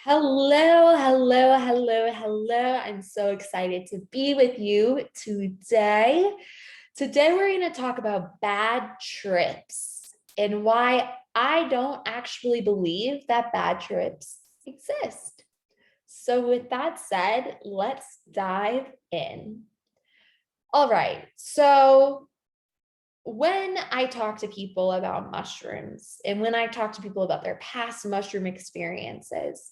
Hello, hello, hello, hello. I'm so excited to be with you today. Today, we're going to talk about bad trips and why I don't actually believe that bad trips exist. So, with that said, let's dive in. All right. So, when I talk to people about mushrooms and when I talk to people about their past mushroom experiences,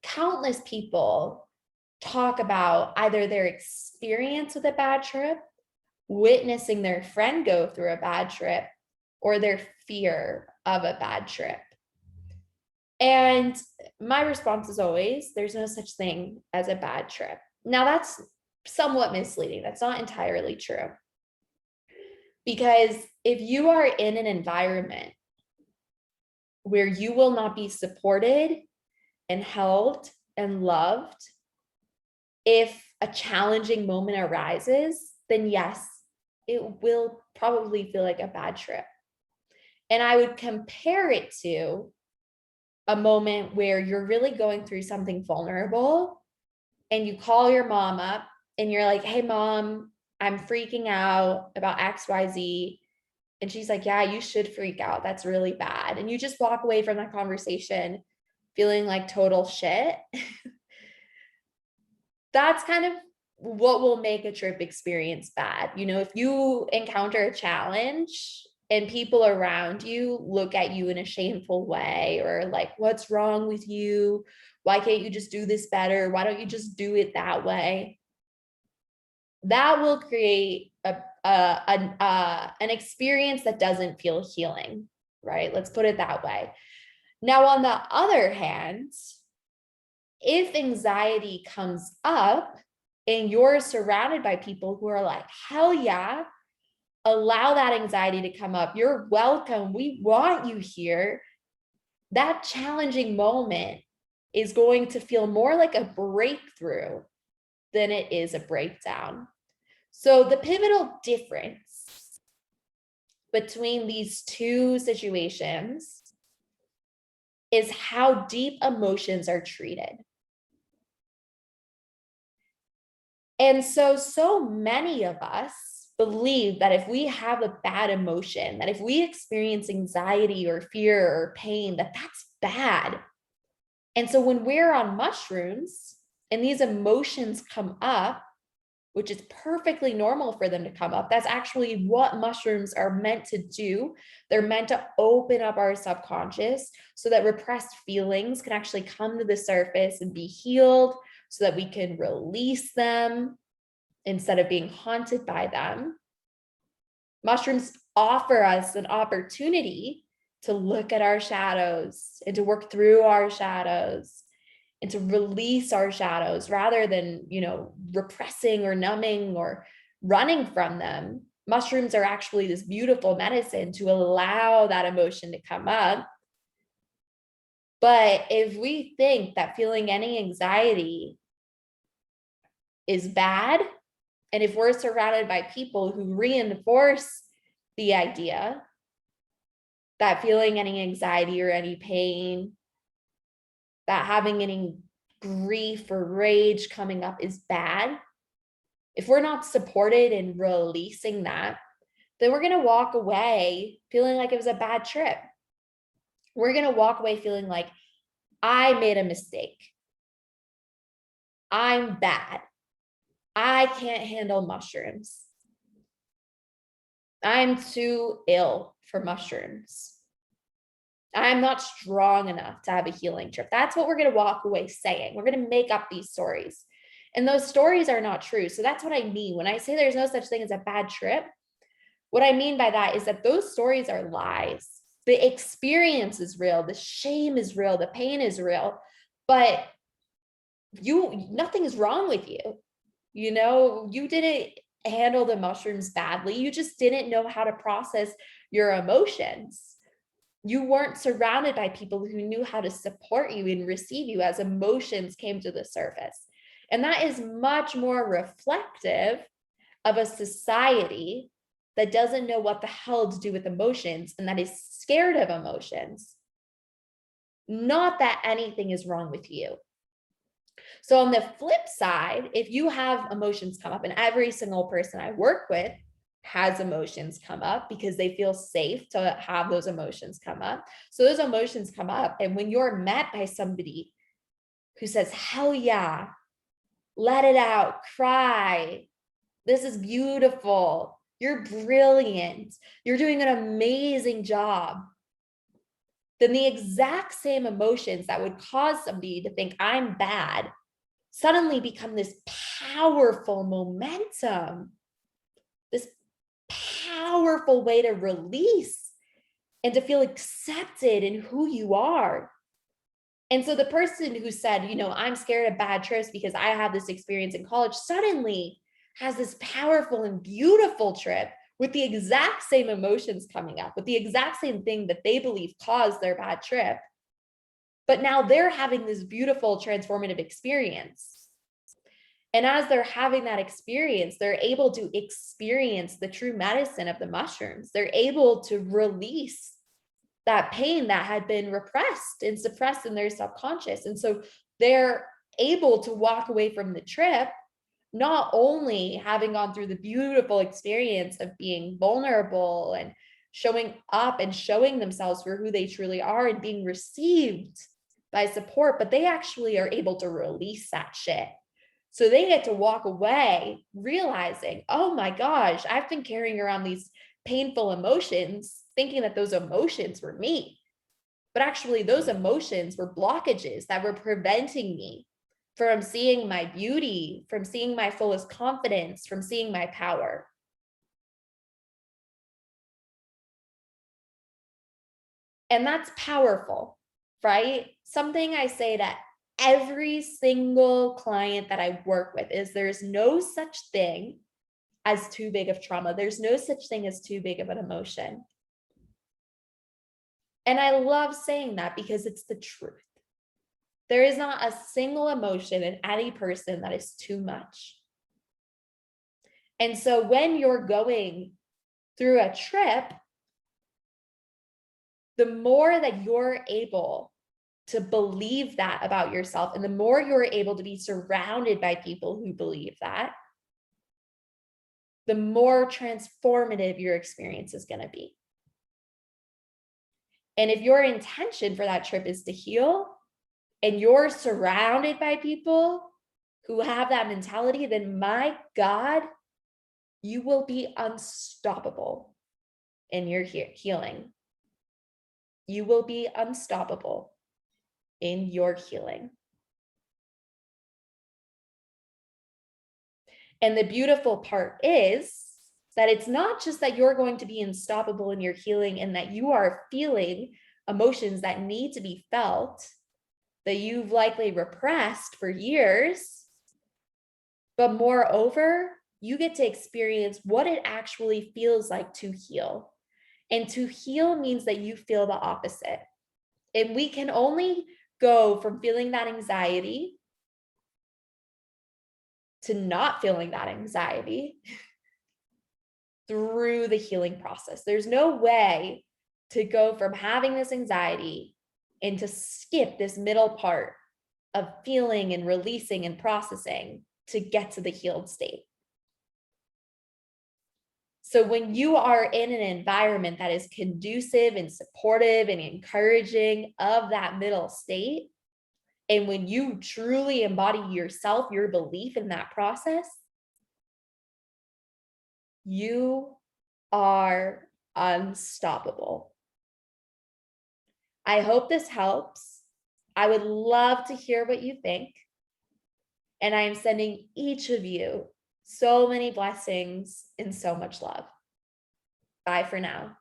countless people talk about either their experience with a bad trip, witnessing their friend go through a bad trip, or their fear of a bad trip. And my response is always there's no such thing as a bad trip. Now, that's somewhat misleading. That's not entirely true. Because if you are in an environment where you will not be supported and held and loved, if a challenging moment arises, then yes, it will probably feel like a bad trip. And I would compare it to a moment where you're really going through something vulnerable and you call your mom up and you're like, hey, mom, I'm freaking out about XYZ. And she's like, yeah, you should freak out. That's really bad. And you just walk away from that conversation feeling like total shit. That's kind of what will make a trip experience bad. If you encounter a challenge and people around you look at you in a shameful way or like, what's wrong with you? Why can't you just do this better? Why don't you just do it that way? That will create an experience that doesn't feel healing, right? Let's put it that way. Now, on the other hand, if anxiety comes up and you're surrounded by people who are like, hell yeah, allow that anxiety to come up. You're welcome. We want you here. That challenging moment is going to feel more like a breakthrough than it is a breakdown. So the pivotal difference between these two situations is how deep emotions are treated. And so many of us believe that if we have a bad emotion, that if we experience anxiety or fear or pain, that that's bad. And so when we're on mushrooms and these emotions come up, which is perfectly normal for them to come up, that's actually what mushrooms are meant to do. They're meant to open up our subconscious so that repressed feelings can actually come to the surface and be healed so that we can release them instead of being haunted by them. Mushrooms offer us an opportunity to look at our shadows and to work through our shadows and to release our shadows rather than, repressing or numbing or running from them. Mushrooms are actually this beautiful medicine to allow that emotion to come up. But if we think that feeling any anxiety is bad, and if we're surrounded by people who reinforce the idea that feeling any anxiety or any pain, that having any grief or rage coming up is bad, if we're not supported in releasing that, then we're going to walk away feeling like it was a bad trip. We're going to walk away feeling like I made a mistake. I'm bad. I can't handle mushrooms. I'm too ill for mushrooms. I'm not strong enough to have a healing trip. That's what we're going to walk away saying. We're going to make up these stories. And those stories are not true. So that's what I mean. When I say there's no such thing as a bad trip, what I mean by that is that those stories are lies. The experience is real. The shame is real. The pain is real. But nothing is wrong with you. You didn't handle the mushrooms badly. You just didn't know how to process your emotions. You weren't surrounded by people who knew how to support you and receive you as emotions came to the surface. And that is much more reflective of a society that doesn't know what the hell to do with emotions and that is scared of emotions. not that anything is wrong with you. So on the flip side, if you have emotions come up, and every single person I work with has emotions come up because they feel safe to have those emotions come up. So those emotions come up. And when you're met by somebody who says, hell yeah, let it out, cry, this is beautiful, you're brilliant, you're doing an amazing job, then the exact same emotions that would cause somebody to think I'm bad suddenly become this powerful momentum, this powerful way to release and to feel accepted in who you are. And so the person who said, I'm scared of bad trips because I have this experience in college, suddenly has this powerful and beautiful trip with the exact same emotions coming up, with the exact same thing that they believe caused their bad trip. But now they're having this beautiful transformative experience. And as they're having that experience, they're able to experience the true medicine of the mushrooms. They're able to release that pain that had been repressed and suppressed in their subconscious. And so they're able to walk away from the trip, not only having gone through the beautiful experience of being vulnerable and showing up and showing themselves for who they truly are and being received by support, but they actually are able to release that shit. So they get to walk away realizing, oh my gosh, I've been carrying around these painful emotions, thinking that those emotions were me. But actually, those emotions were blockages that were preventing me from seeing my beauty, from seeing my fullest confidence, from seeing my power. And that's powerful, right? Something I say to every single client that I work with is there's no such thing as too big of trauma. There's no such thing as too big of an emotion. And I love saying that because it's the truth. There is not a single emotion in any person that is too much. And so when you're going through a trip, the more that you're able to believe that about yourself, and the more you're able to be surrounded by people who believe that, the more transformative your experience is going to be. And if your intention for that trip is to heal, and you're surrounded by people who have that mentality, then my God, you will be unstoppable in your healing. You will be unstoppable in your healing. And the beautiful part is that it's not just that you're going to be unstoppable in your healing and that you are feeling emotions that need to be felt, that you've likely repressed for years, but moreover, you get to experience what it actually feels like to heal. And to heal means that you feel the opposite. And we can only go from feeling that anxiety to not feeling that anxiety through the healing process. There's no way to go from having this anxiety and to skip this middle part of feeling and releasing and processing to get to the healed state. So when you are in an environment that is conducive and supportive and encouraging of that middle state, and when you truly embody yourself, your belief in that process, you are unstoppable. I hope this helps. I would love to hear what you think. And I am sending each of you so many blessings and so much love. Bye for now.